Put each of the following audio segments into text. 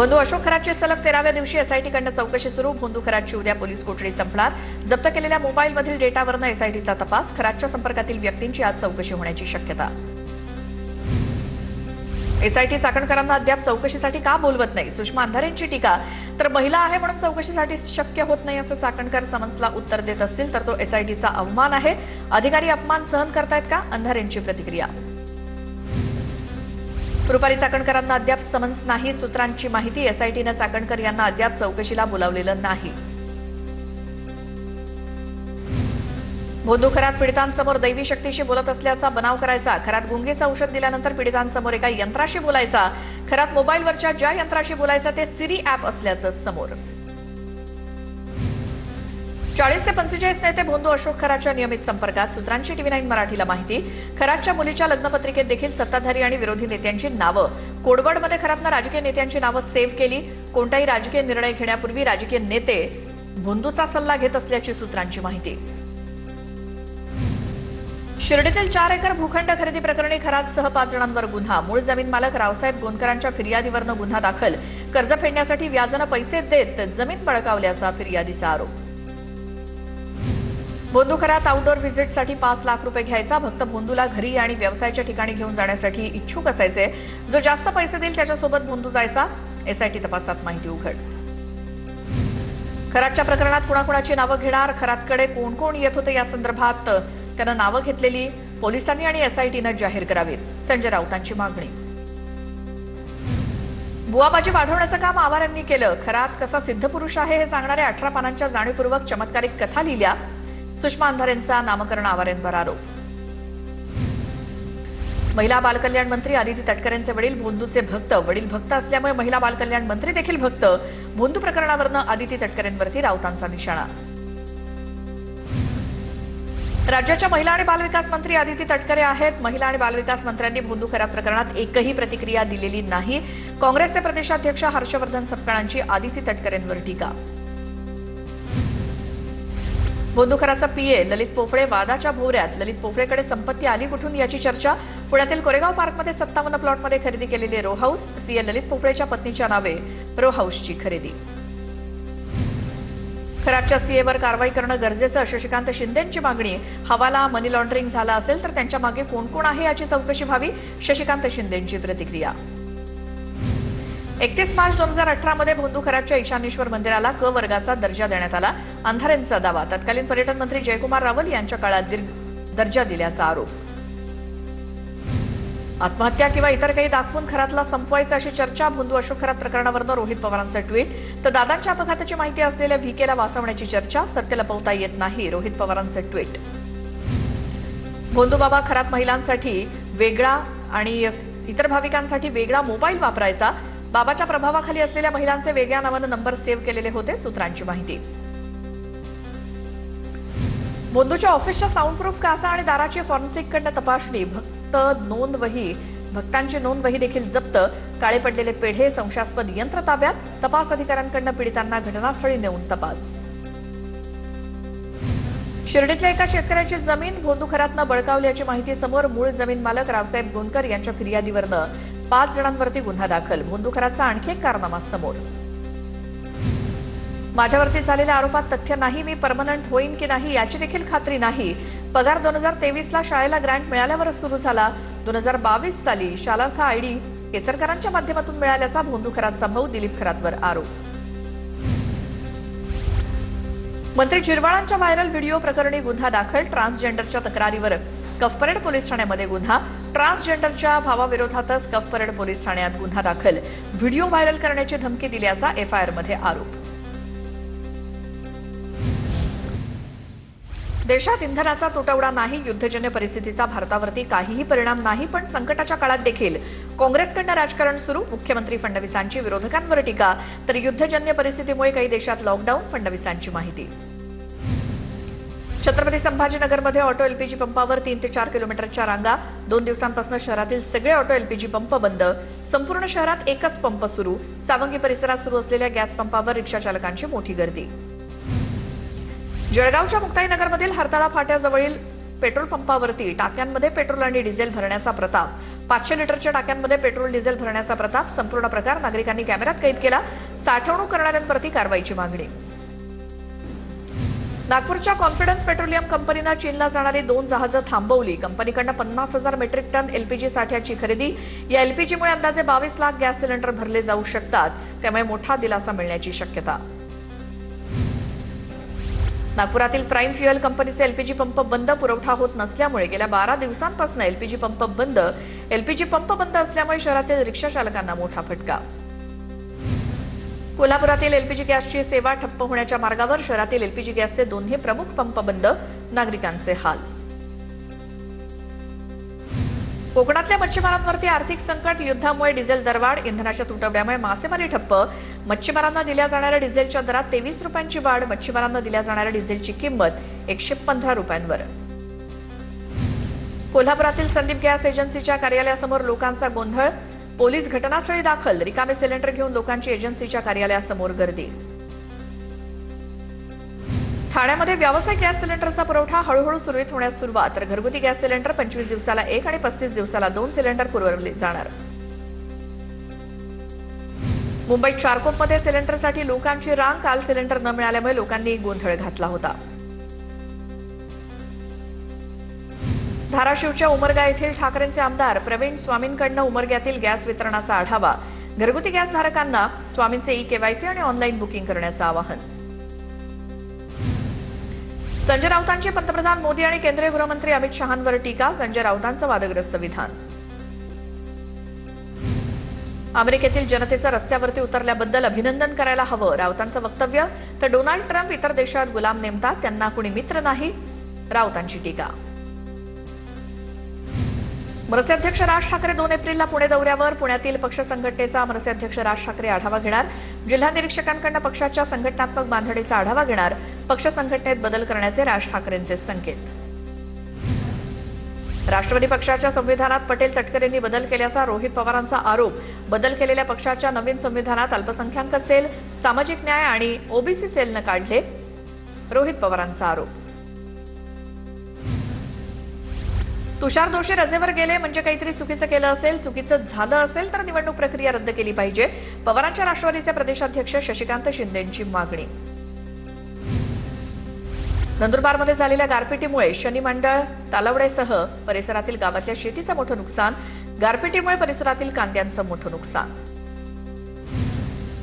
भोंदू अशोक खरातची सलग 13व्या दिवशी एसआयटीकडून चौकशी सुरू। भोंदू खरातची उद्या पोलीस कोठडी संपणार। जप्त केलेल्या मोबाईलमधील डेटावरून एसआयटीचा तपास। खरातच्या संपर्कातील व्यक्तींची आज चौकशी होण्याची शक्यता। एसआयटी चाकणकरांना अद्याप चौकशीसाठी का बोलवत नाही? सुषमा अंधारेंची टीका। तर महिला आहे म्हणून चौकशीसाठी शक्य होत नाही असं चाकणकर समन्सला उत्तर देत असतील तर तो एसआयटीचा अवमान आहे। अधिकारी अपमान सहन करतायत का? अंधारेंची प्रतिक्रिया। रुपाली चाकणकरांना अद्याप समन्स नाही। सूत्रांची माहिती, एसआयटीनं चाकणकर यांना अद्याप चौकशीला बोलावलेलं नाही। भोंदू खरात पीडितांसमोर दैवी शक्तीशी बोलत असल्याचा बनाव करायचा। खरात गुंगीचं औषध दिल्यानंतर पीडितांसमोर एका यंत्राशी बोलायचा। खरात मोबाईलवरच्या ज्या यंत्राशी बोलायचा ते सिरी ॲप असल्याचं समोर। 40 ते 45 नेते भोंदू अशोक खरातच्या नियमित संपर्कात। सूत्रांची TV9 मराठीला माहिती। खरातच्या मुलीच्या लग्नपत्रिकेत देखील सत्ताधारी आणि विरोधी नेत्यांची नावं। कोडवर्डमध्ये खरातनं राजकीय नेत्यांची नावं सेव्ह केली। कोणताही राजकीय निर्णय घेण्यापूर्वी राजकीय नेते भोंदूचा सल्ला घेत असल्याची सूत्रांची माहिती। शिर्डीतील 4 एकर भूखंड खरेदी प्रकरणी खरातसह 5 जणांवर गुन्हा। मूळ जमीन मालक रावसाहेब गोंदकरांच्या फिर्यादीवरनं गुन्हा दाखल। कर्ज फेडण्यासाठी व्याजानं पैसे देत जमीन बळकावल्याचा फिर्यादीचा आरोप। भोंदू खरात आउटडोर व्हिजिटसाठी 5 लाख रुपये घ्यायचा। भक्त भोंदूला घरी आणि व्यवसायाच्या ठिकाणी घेऊन जाण्यासाठी इच्छुक असायचे। जो जास्त पैसे देईल त्याच्यासोबत भोंदू जायचा। एसआयटी तपासात माहिती उघड। खरातच्या प्रकरणात कुणाकुणाची नावं घेणार? खरातकडे कोण कोण येत होते या संदर्भात त्यानं नावं घेतलेली पोलिसांनी आणि एसआयटीनं जाहीर करावीत। संजय राऊतांची मागणी। बुवाबाजी वाढवण्याचं काम आवारांनी केलं। खरात कसा सिद्धपुरुष आहे हे सांगणाऱ्या 18 पानांच्या जाणीवपूर्वक चमत्कारिक कथा लिहिल्या। सुषमा अंधारेंचा नामकरण आवारेंवर आरोप। महिला बालकल्याण मंत्री आदिती तटकरेंचे वडील भोंदूचे भक्त। वडील भक्त असल्यामुळे महिला बालकल्याण मंत्री देखील भक्त। भोंदू प्रकरणावरनं आदिती तटकरेंवरती राऊतांचा निशाणा। राज्याच्या महिला आणि बालविकास मंत्री आदिती तटकरे आहेत। महिला आणि बालविकास मंत्र्यांनी भोंदू खरात प्रकरणात एकही प्रतिक्रिया दिलेली नाही। काँग्रेसचे प्रदेशाध्यक्ष हर्षवर्धन सपकाळांची आदिती तटकरेंवर टीका। भोंदू खरातचा पीए ललित पोफळे वादाच्या भोवऱ्यात। ललित पोफळेकडे संपत्ती आली कुठून याची चर्चा। पुण्यातील कोरेगाव पार्कमध्ये 57 प्लॉटमध्ये खरेदी केलेले रो हाऊस। सीए ललित पोफळेच्या पत्नीच्या नावे रो हाऊसची खरेदी। खरातच्या सीएवर कारवाई करणं गरजेचं, शशिकांत शिंदेंची मागणी। हवाला मनी लॉन्ड्रिंग झाला असेल तर त्यांच्या मागे कोण कोण आहे याची चौकशी व्हावी। शशिकांत शिंदेंची प्रतिक्रिया। 31 मार्च 2018 मध्ये भोंदू खरातच्या ईशानेश्वर मंदिराला क वर्गाचा दर्जा देण्यात आला। अंधारेंचा दावा। तत्कालीन पर्यटन मंत्री जयकुमार रावल यांच्या काळात दर्जा दिल्याचा आरोप। आत्महत्या किंवा इतर काही दाखवून खरातला संपवायचं अशी चर्चा। भोंदू अशोक खरात प्रकरणावरून रोहित पवारांचं ट्विट। तर दादांच्या अपघाताची माहिती असलेल्या व्हीकेला वाचवण्याची चर्चा। सत्य लपवता येत नाही, रोहित पवारांचं ट्विट। भोंदू बाबा खरात महिलांसाठी वेगळा आणि इतर भाविकांसाठी वेगळा मोबाईल वापरायचा। बाबाच्या प्रभावाखाली असलेल्या महिलांचे वेगळ्या नावानं नंबर सेव्ह केलेले होते। सूत्रांची माहिती। भोंदूच्या ऑफिसच्या साऊंडप्रूफ काचा आणि दाराची फॉरेन्सिककडनं तपासणी। भक्तांची नोंद वही देखील जप्त। काळे पडलेले पेढे, संशयास्पद यंत्र ताब्यात। तपास अधिकाऱ्यांकडनं पीडितांना घटनास्थळी नेऊन तपास। शिर्डीतल्या एका शेतकऱ्याची जमीन भोंदू खरातनं बळकावल्याची माहिती समोर। मूळ जमीन मालक रावसाहेब गोंदकर यांच्या फिर्यादीवरनं 5 जणांवरती गुन्हा दाखल। भोंदू खरातचा आणखी एक कारनामा समोर। माझ्यावरती झालेल्या आरोपात तथ्य नाही। मी परमनंट होईन की नाही याची देखील खात्री नाही। पगार 2023 ला शाळेला ग्रँट मिळाल्यावरच सुरू झाला। 2022 साली शालार्थ आयडी केसरकरांच्या माध्यमातून मिळाल्याचा भोंदू खरातचा भाऊ दिलीप खरातवर आरोप। मंत्री जिरवाळांच्या व्हायरल व्हिडिओ प्रकरणी गुन्हा दाखल। ट्रान्सजेंडरच्या तक्रारीवर कफपरेड पोलीस ठाण्यामध्ये गुन्हा। ट्रान्सजेंडरच्या भावाविरोधातच कफपरेड पोलीस ठाण्यात गुन्हा दाखल। व्हिडिओ व्हायरल करण्याची धमकी दिल्याचा एफआयआर मध्ये आरोप। देशात इंधनाचा तुटवडा नाही। युद्धजन्य परिस्थितीचा भारतावरती काहीही परिणाम नाही, पण संकटाच्या काळात देखील काँग्रेसकडनं राजकारण सुरू। मुख्यमंत्री फडणवीसांची विरोधकांवर टीका। तर युद्धजन्य परिस्थितीमुळे काही देशात लॉकडाऊन। फडणवीसांची माहिती। छत्रपती संभाजीनगरमध्ये ऑटो एलपीजी पंपावर 3 ते 4 किलोमीटरच्या रांगा। 2 दिवसांपासून शहरातील सगळे ऑटो एलपीजी पंप बंद। संपूर्ण शहरात एकच पंप सुरू। सावंगी परिसरात सुरू असलेल्या गॅस पंपावर रिक्षा चालकांची मोठी गर्दी। जळगावच्या मुक्ताईनगरमधील हरताळा फाट्याजवळील पेट्रोल पंपावरती टाक्यांमध्ये पेट्रोल आणि डिझेल भरण्याचा प्रताप, 500 लिटरच्या टाक्यांमध्ये पेट्रोल डिझेल भरण्याचा प्रताप, संपूर्ण प्रकार नागरिकांनी कॅमेऱ्यात कैद केला. साठवणूक करणाऱ्यांप्रती कारवाईची मागणी. नागपूरच्या कॉन्फिडन्स पेट्रोलियम कंपनीनं चीनला जाणारी 2 जहाजं थांबवली. कंपनीकडनं 50,000 मेट्रिक टन एलपीजी साठ्याची खरेदी. या एलपीजीमुळे अंदाजे 22 लाख गॅस सिलेंडर भरले जाऊ शकतात. त्यामुळे मोठा दिलासा मिळण्याची शक्यता. नागपुरातील प्राईम फ्युएल कंपनीचे एलपीजी पंप बंद, पुरवठा होत नसल्यामुळे गेल्या 12 दिवसांपासून एलपीजी पंप बंद. एलपीजी पंप बंद असल्यामुळे शहरातील रिक्षा चालकांना मोठा फटका. कोल्हापुरातील एलपीजी गॅसची सेवा ठप्प होण्याच्या मार्गावर. शहरातील एलपीजी गॅसचे दोन्ही प्रमुख पंप बंद, नागरिकांचे हाल. कोकणातल्या मच्छीमारांवरती आर्थिक संकट, युद्धामुळे डिझेल दरवाढ, इंधनाच्या तुटवड्यामुळे मासेमारी ठप्प. मच्छीमारांना दिल्या जाणाऱ्या डिझेलच्या दरात 23 रुपयांची वाढ. मच्छीमारांना दिल्या जाणाऱ्या डिझेलची किंमत 115 रुपयांवर. कोल्हापुरातील संदीप गॅस एजन्सीच्या कार्यालयासमोर लोकांचा गोंधळ. पोलीस घटनास्थळी दाखल. रिकामे सिलेंडर घेऊन लोकांची एजन्सीच्या कार्यालयासमोर गर्दी. ठाण्यामध्ये व्यावसायिक गॅस सिलेंडरचा पुरवठा हळूहळू सुरळीत होण्यास सुरुवात. तर घरगुती गॅस सिलेंडर 25 दिवसाला 1 आणि 35 दिवसाला 2 सिलेंडर पुरवले जाणार. मुंबईत चारकोपमध्ये सिलेंडरसाठी लोकांची रांग. काल सिलेंडर न मिळाल्यामुळे लोकांनी गोंधळ घातला होता. धाराशिवच्या उमरगा येथील ठाकरेंचे आमदार प्रवीण स्वामींकडनं उमरग्यातील गॅस वितरणाचा आढावा. घरगुती गॅस धारकांना स्वामींचे ई-केवायसी आणि ऑनलाईन बुकिंग करण्याचं आवाहन. संजय राऊतांची पंतप्रधान मोदी आणि केंद्रीय गृहमंत्री अमित शहांवर टीका. संजय राऊतांचं वादग्रस्त विधान. अमेरिकेतील जनतेचं रस्त्यावरती उतरल्याबद्दल अभिनंदन करायला हवं, राऊतांचं वक्तव्य. तर डोनाल्ड ट्रम्प इतर देशात गुलाम नेमतात, त्यांना कुणी मित्र नाही, राऊतांची टीका. मनसे अध्यक्ष राज ठाकरे 2 एप्रिलला पुणे दौऱ्यावर. पुण्यातील पक्ष संघटनेचा मनसे अध्यक्ष राज ठाकरे आढावा घेणार. जिल्हा निरीक्षकांकडून पक्षाच्या संघटनात्मक बांधणीचा आढावा घेणार. पक्ष संघटनेत बदल करण्याचे राज ठाकरेंचे संकेत. राष्ट्रवादी पक्षाच्या संविधानात पटेल तटकरेंनी बदल केल्याचा रोहित पवारांचा आरोप. बदल केलेल्या पक्षाच्या नवीन संविधानात अल्पसंख्याक सेल, सामाजिक न्याय आणि ओबीसी सेलनं काढले, रोहित पवारांचा आरोप. तुषार दोषी रजेवर गेले म्हणजे काहीतरी चुकीचं केलं असेल, चुकीचं झालं असेल तर निवडणूक प्रक्रिया रद्द केली पाहिजे, पवारांच्या राष्ट्रवादीचे प्रदेशाध्यक्ष शशिकांत शिंदेंची मागणी. नंदुरबारमध्ये झालेल्या गारपिटीमुळे शनी मंडळ, तालवडेसह परिसरातील गावातल्या शेतीचं मोठं नुकसान. गारपिटीमुळे परिसरातील कांद्यांचं मोठं नुकसान.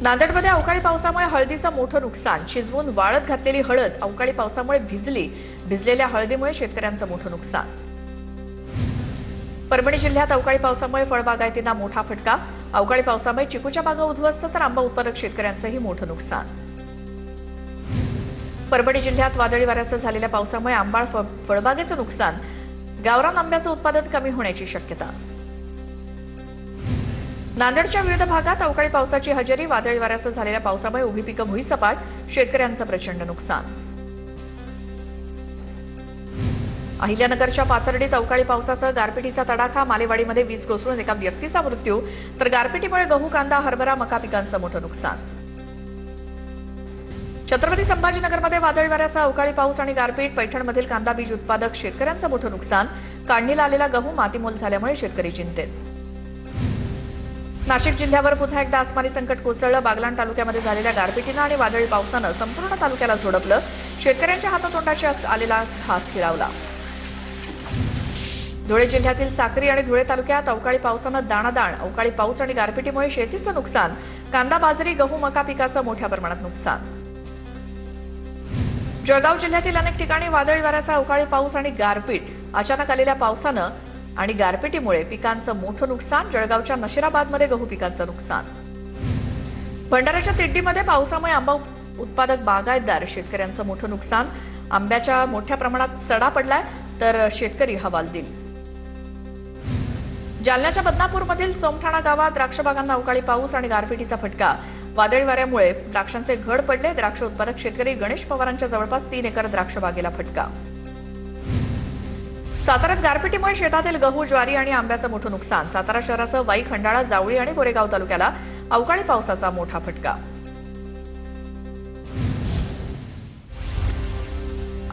नांदेडमध्ये अवकाळी पावसामुळे हळदीचं मोठं नुकसान. शिजवून वाळत घातलेली हळद अवकाळी पावसामुळे भिजली. भिजलेल्या हळदीमुळे शेतकऱ्यांचं मोठं नुकसान. परभणी जिल्ह्यात अवकाळी पावसामुळे फळबागायतींना मोठा फटका. अवकाळी पावसामुळे चिकूच्या बागा उद्ध्वस्त, तर आंबा उत्पादक शेतकऱ्यांचंही मोठं नुकसान. परभणी जिल्ह्यात वादळी वाऱ्यासह झालेल्या पावसामुळे आंबा फळबागेचं नुकसान. गावरान आंब्याचं उत्पादन कमी होण्याची शक्यता. नांदेडच्या विविध भागात अवकाळी पावसाची हजेरी. वादळी वाऱ्यासह झालेल्या पावसामुळे उभी पिकं भुईसपाट, शेतकऱ्यांचं प्रचंड नुकसान. अहिल्यानगरच्या पाथर्डीत अवकाळी पावसासह गारपिटीचा तडाखा. मालेवाडीमध्ये वीज कोसळून एका व्यक्तीचा मृत्यू, तर गारपिटीमुळे गहू, कांदा, हरभरा, मका पिकांचं मोठं नुकसान. छत्रपती संभाजीनगरमध्ये वादळी वाऱ्यासह अवकाळी पाऊस आणि गारपीट. पैठणमधील कांदा बीज उत्पादक शेतकऱ्यांचं मोठं नुकसान. काढणीला आलेला गहू मातीमोल झाल्यामुळे शेतकरी चिंतेत. नाशिक जिल्ह्यावर पुन्हा एकदा आसमानी संकट कोसळलं. बागलाण तालुक्यामध्ये झालेल्या गारपिटीनं आणि वादळी पावसानं संपूर्ण तालुक्याला झोडपलं. शेतकऱ्यांच्या हातातोंडाशी आलेला घास हिरावला. धुळे जिल्ह्यातील साक्री आणि धुळे तालुक्यात अवकाळी पावसानं दाणादाण. अवकाळी पाऊस आणि गारपिटीमुळे शेतीचं नुकसान. कांदा, बाजरी, गहू, मका पिकाचं मोठ्या प्रमाणात नुकसान. जळगाव जिल्ह्यातील अनेक ठिकाणी वादळी वाऱ्यासह अवकाळी पाऊस आणि गारपीट. अचानक आलेल्या पावसानं आणि गारपिटीमुळे पिकांचं मोठं नुकसान. जळगावच्या नशिराबादमध्ये गहू पिकांचं नुकसान. भंडाऱ्याच्या तिड्डीमध्ये पावसामुळे आंबा उत्पादक बागायतदार शेतकऱ्यांचं मोठं नुकसान. आंब्याच्या मोठ्या प्रमाणात सडा पडलाय, तर शेतकरी हवालदिल. जालन्याच्या बदनापूरमधील सोमठाणा गावात द्राक्षबागांना अवकाळी पाऊस आणि गारपिटीचा फटका. वादळी वाऱ्यामुळे द्राक्षांचे घड पडले. द्राक्ष उत्पादक शेतकरी गणेश पवारांच्या जवळपास 3 एकर द्राक्षबागेला फटका. साताऱ्यात गारपिटीमुळे शेतातील गहू, ज्वारी आणि आंब्याचं मोठं नुकसान. सातारा शहरासह वाई, खंडाळा, जावळी आणि गोरेगाव तालुक्याला अवकाळी पावसाचा मोठा फटका.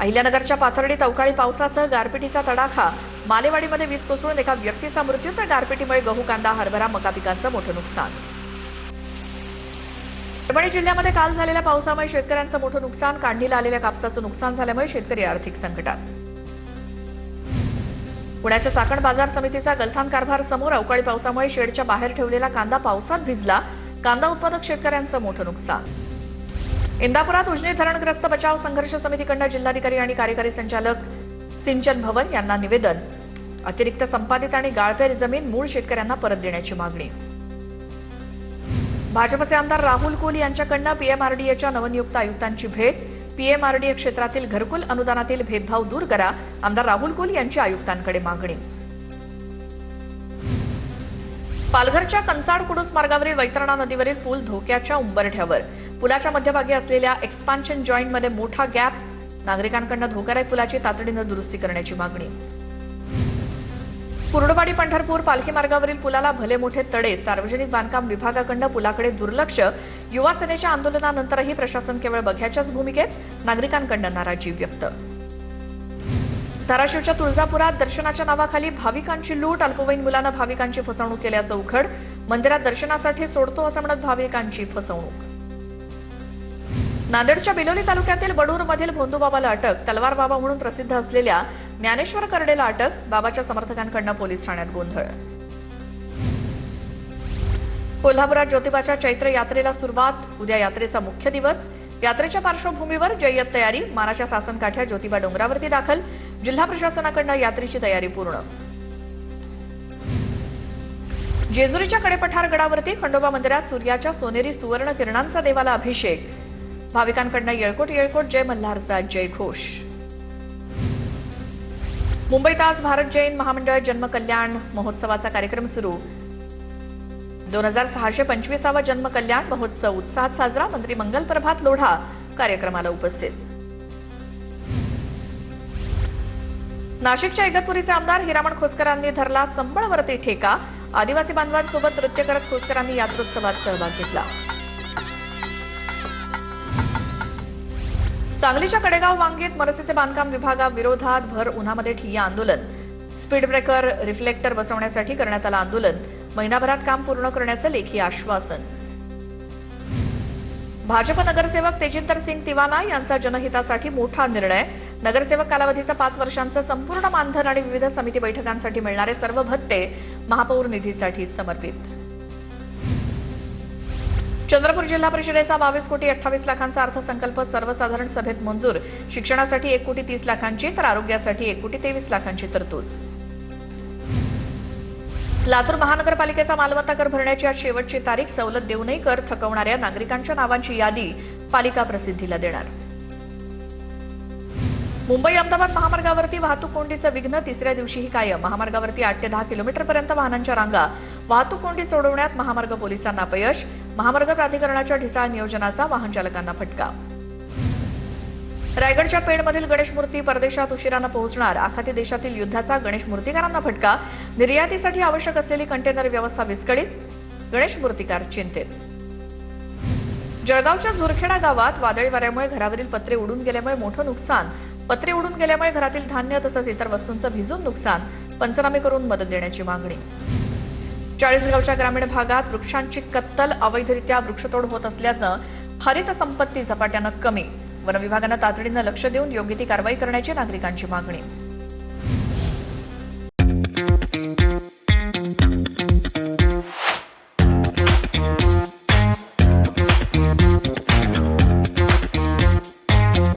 अहिल्यानगरच्या पाथर्डीत अवकाळी पावसासह गारपिटीचा तडाखा. मालेवाडीमध्ये वीज कोसळून एका व्यक्तीचा मृत्यू तर गारपिटीमुळे गहू, कांदा, हरभरा, मका पिकांचं मोठं नुकसान. परभणी जिल्ह्यामध्ये काल झालेल्या पावसामुळे शेतकऱ्यांचं मोठं नुकसान. काढणीला आलेल्या कापसाचं नुकसान झाल्यामुळे शेतकरी आर्थिक संकटात. पुण्याच्या चाकण बाजार समितीचा गलथान कारभार समोर. अवकाळी पावसामुळे शेडच्या बाहेर ठेवलेला कांदा पावसात भिजला. कांदा उत्पादक शेतकऱ्यांचं मोठं नुकसान. इंदापुरात उजनी धरणग्रस्त बचाव संघर्ष समितीकडून जिल्हाधिकारी आणि कार्यकारी संचालक सिंचन भवन यांना निवेदन. अतिरिक्त संपादित आणि गाळपेर जमीन मूळ शेतकऱ्यांना परत देण्याची मागणी. भाजपचे आमदार राहुल कुल यांच्याकडून पीएमआरडीएच्या नवनियुक्त आयुक्तांची भेट. पीएमआरडीए क्षेत्रातील घरकुल अनुदानातील भेदभाव दूर करा, आमदार राहुल कुल यांची आयुक्तांकडे मागणी. पालघरच्या कंचाड कुडूस मार्गावरील वैतरणा नदीवरील पूल धोक्याच्या उंबरठ्यावर. पुलाच्या मध्यभागी असलेल्या एक्सपान्शन जॉईंटमध्ये मोठा गॅप. नागरिकांकडून धोकादायक पुलाची तातडीनं दुरुस्ती करण्याची मागणी. कुर्डवाडी पंढरपूर पालखी मार्गावरील पुलाला भले मोठे तडे. सार्वजनिक बांधकाम विभागाकडून पुलाकडे दुर्लक्ष. युवा सेनेच्या आंदोलनानंतरही प्रशासन केवळ बघ्याच्याच भूमिकेत. नागरिकांकडून नाराजी व्यक्त. धाराशिवच्या तुळजापुरात दर्शनाच्या नावाखाली भाविकांची लूट. अल्पवयीन मुलांना भाविकांची फसवणूक केल्याचं उघड. मंदिरात दर्शनासाठी सोडतो असं म्हणत भाविकांची फसवणूक. नांदेडच्या बिलोली तालुक्यातील बडूरमधील भोंदूबाबाला अटक. तलवार बाबा म्हणून प्रसिद्ध असलेल्या ज्ञानेश्वर करडेला अटक. बाबाच्या समर्थकांकडून पोलीस ठाण्यात गोंधळ. कोल्हापुरात ज्योतिबाच्या चैत्र यात्रेला सुरुवात. उद्या यात्रेचा मुख्य दिवस. यात्रेच्या पार्श्वभूमीवर जय्यत तयारी. मानाच्या सासनकाठ्या ज्योतिबा डोंगरावरती दाखल. जिल्हा प्रशासनाकडून यात्रेची तयारी पूर्ण. जेजुरीच्या कडेपठार गडावरती खंडोबा मंदिरात सूर्याच्या सोनेरी सुवर्ण किरणांचा देवाला अभिषेक. भाविकांकडून येळकोट येळकोट जय मल्हारचा जयघोष. मुंबईत आज भारत जैन महामंडळ जन्म कल्याण महोत्सवाचा कार्यक्रम सुरू. 2625वा जन्म कल्याण महोत्सव उत्साहात साजरा. मंत्री मंगल प्रभात लोढा कार्यक्रमाला उपस्थित. नाशिकच्या इगतपुरीचे आमदार हिरामण खोसकरांनी धरला संबळवरती ठेका. आदिवासी बांधवांसोबत नृत्य करत खोसकरांनी यात्रोत्सवात सहभाग घेतला. सांगलीच्या कडेगाव वांगीत मनसेचे बांधकाम विभागाविरोधात भर उन्हामध्ये ठिय्या आंदोलन. स्पीड ब्रेकर रिफ्लेक्टर बसवण्यासाठी करण्यात आलं आंदोलन. महिनाभरात काम पूर्ण करण्याचं लेखी आश्वासन. भाजप नगरसेवक तेजिंदर सिंग तिवाना यांचा जनहितासाठी मोठा निर्णय. नगरसेवक कालावधीचं 5 वर्षांचं संपूर्ण मानधन आणि विविध समिती बैठकांसाठी मिळणारे सर्व भत्ते महापौर निधीसाठी समर्पित. चंद्रपूर जिल्हा परिषदेचा 22 कोटी 28 लाखांचा अर्थसंकल्प सर्वसाधारण सभेत मंजूर. शिक्षणासाठी 1 कोटी 30 लाखांची तर आरोग्यासाठी 1 कोटी 23 लाखांची तरतूद. लातूर महानगरपालिकेचा मालमत्ता कर भरण्याची आज शेवटची तारीख. सवलत देऊनही कर थकवणाऱ्या नागरिकांच्या नावांची यादी पालिका प्रसिद्धीला देणार. मुंबई अहमदाबाद महामार्गावरती वाहतूक कोंडीचं विघ्न 3ऱ्या दिवशीही कायम. महामार्गावरती 8 ते 10 किलोमीटरपर्यंत वाहनांच्या रांगा. वाहतूक कोंडी सोडवण्यात महामार्ग पोलिसांना अपयश. महामार्ग प्राधिकरणाच्या ढिसाळ नियोजनाचा वाहन चालकांना फटका. रायगडच्या पेणमधील गणेश मूर्ती परदेशात उशिरानं पोहोचणार. आखाती देशातील युद्धाचा गणेश मूर्तिकारांना फटका. निर्यातीसाठी आवश्यक असलेली कंटेनर व्यवस्था विस्कळीत. गणेश मूर्तिकार चिंतेत. जळगावच्या झुरखेडा गावात वादळी वाऱ्यामुळे घरावरील पत्रे उडून गेल्यामुळे मोठं नुकसान. पत्रे उडून गेल्यामुळे घरातील धान्य तसंच इतर वस्तूंचं भिजून नुकसान. पंचनामे करून मदत देण्याची मागणी. चाळीसगावच्या ग्रामीण भागात वृक्षांची कत्तल. अवैधरित्या वृक्षतोड होत असल्यानं हरित संपत्ती झपाट्यानं कमी. वन विभागानं तातडीनं लक्ष देऊन योग्य ती कारवाई करण्याची नागरिकांची मागणी.